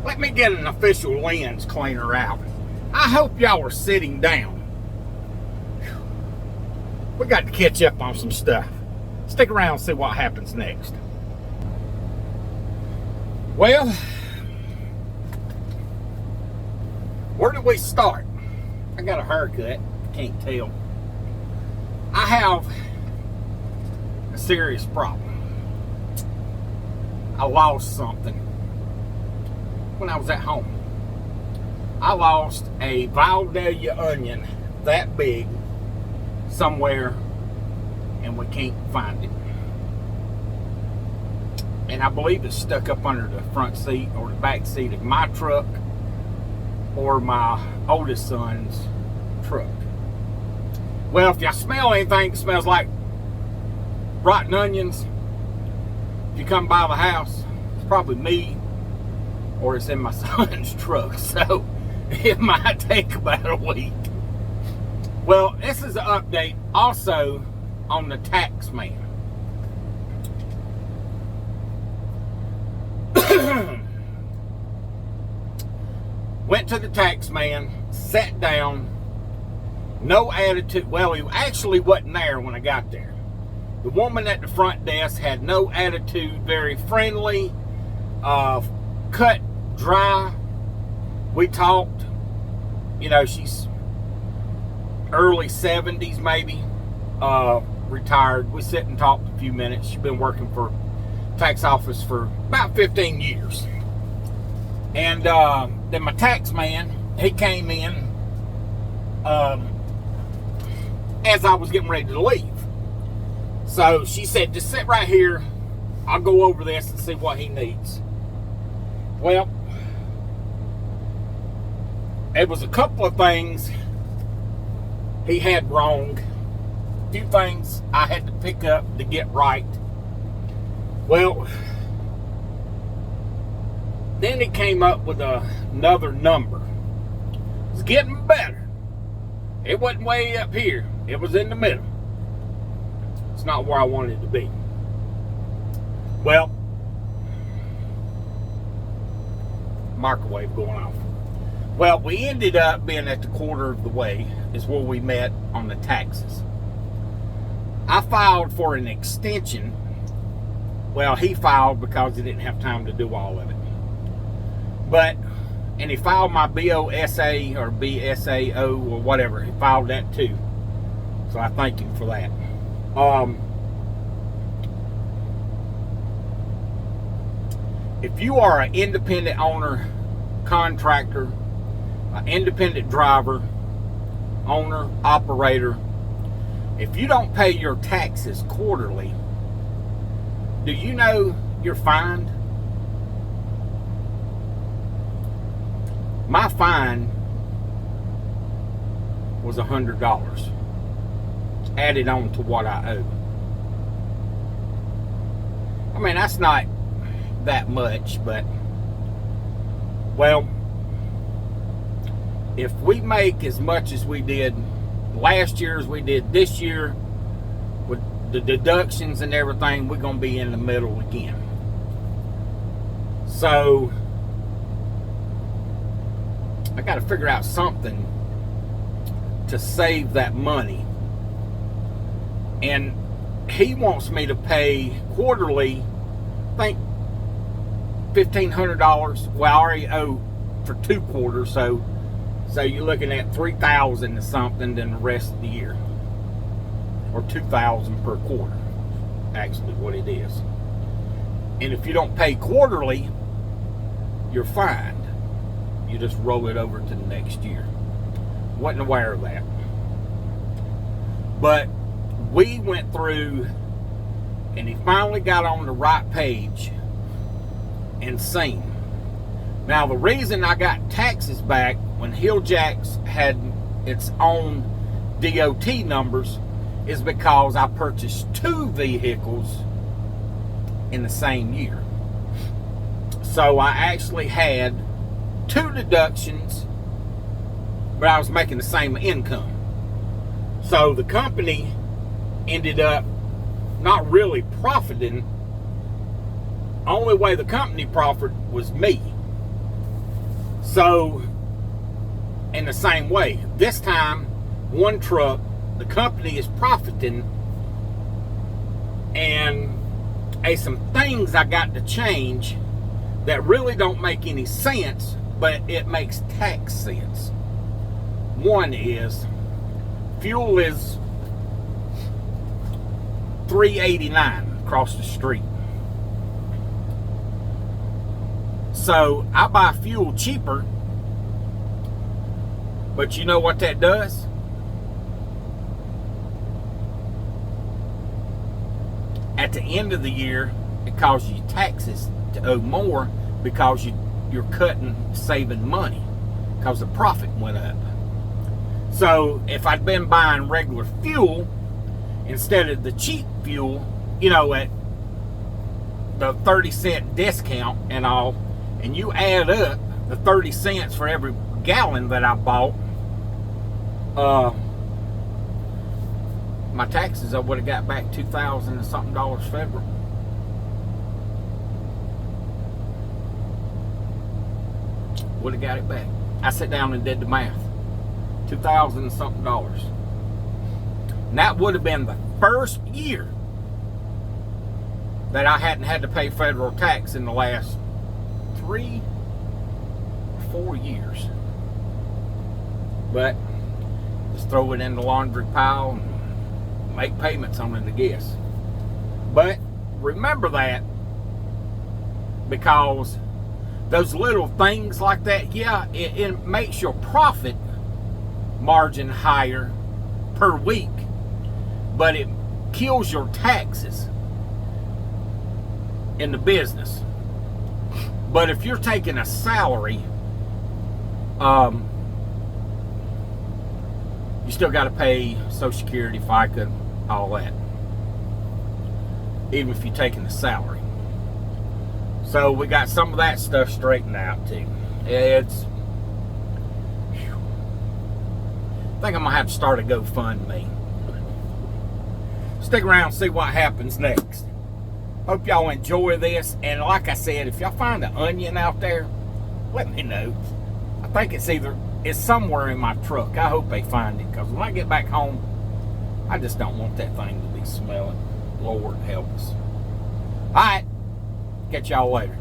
Let me get an official lens cleaner out. I hope y'all are sitting down. We got to catch up on some stuff. Stick around and see what happens next. Well, where do we start? I got a haircut. Can't tell. I have a serious problem. I lost something when I was at home. I lost a Vidalia onion that big somewhere, and we can't find it. And I believe it's stuck up under the front seat or the back seat of my truck or my oldest son's truck. Well, if y'all smell anything that smells like rotten onions, if you come by the house, it's probably me or it's in my son's truck. So it might take about a week. Well, this is an update also on the tax man. Went to the tax man, sat down, no attitude. Well, he actually wasn't there when I got there. The woman at the front desk had no attitude, very friendly, cut dry. We talked. You know, she's early 70s maybe, retired. We sit and talked a few minutes. She's been working for tax office for about 15 years. And then my tax man, he came in as I was getting ready to leave. So she said, just sit right here. I'll go over this and see what he needs. Well, it was a couple of things he had wrong. A few things I had to pick up to get right. Well, then he came up with another number. It was getting better. It wasn't way up here. It was in the middle. It's not where I wanted it to be. Well, microwave going off. Well, we ended up being at the quarter of the way is where we met on the taxes. I filed for an extension. Well, he filed because he didn't have time to do all of it. And he filed my BOSA or BSAO or whatever. He filed that too. So I thank him for that. If you are an independent owner, contractor, an independent driver, owner, operator, if you don't pay your taxes quarterly, do you know you're fined? My fine was $100 added on to what I owe. I mean, that's not that much, but well, if we make as much as we did last year as we did this year with the deductions and everything, we're going to be in the middle again. So I got to figure out something to save that money. And he wants me to pay quarterly, I think $1,500. Well, I already owe for 2 quarters, so you're looking at $3,000 or something than the rest of the year, or $2,000 per quarter. Actually, what it is. And if you don't pay quarterly, you're fined. You just roll it over to the next year. Wasn't aware of that. But we went through, and he finally got on the right page and seen. Now, the reason I got taxes back when Hilljacks had its own DOT numbers is because I purchased 2 vehicles in the same year. So I actually had 2 deductions, but I was making the same income. So the company ended up not really profiting. Only way the company profited was me. So, in the same way, this time, one truck, the company is profiting, and some things I got to change that really don't make any sense, but it makes tax sense. One is, fuel is $3.89 across the street. So I buy fuel cheaper, but you know what that does? At the end of the year, it causes you taxes to owe more because you're saving money because the profit went up. So if I'd been buying regular fuel instead of the cheap fuel, at the 30-cent discount and all, and you add up the 30 cents for every gallon that I bought, my taxes, I would have got back $2,000 and something federal. Would have got it back. I sat down and did the math. $2,000 and something. And that would have been the first year that I hadn't had to pay federal tax in the last 3 or 4 years. But just throw it in the laundry pile and make payments on it, I guess. But remember that, because those little things like that, yeah, it makes your profit margin higher per week, but it kills your taxes in the business. But if you're taking a salary, you still got to pay Social Security, FICA, all that, even if you're taking the salary. So we got some of that stuff straightened out too. I think I'm gonna have to start a GoFundMe. Stick around and see what happens next. Hope y'all enjoy this, and like I said, if y'all find an onion out there, let me know. I think it's somewhere in my truck. I hope they find it, because when I get back home, I just don't want that thing to be smelling. Lord help us. All right, catch y'all later.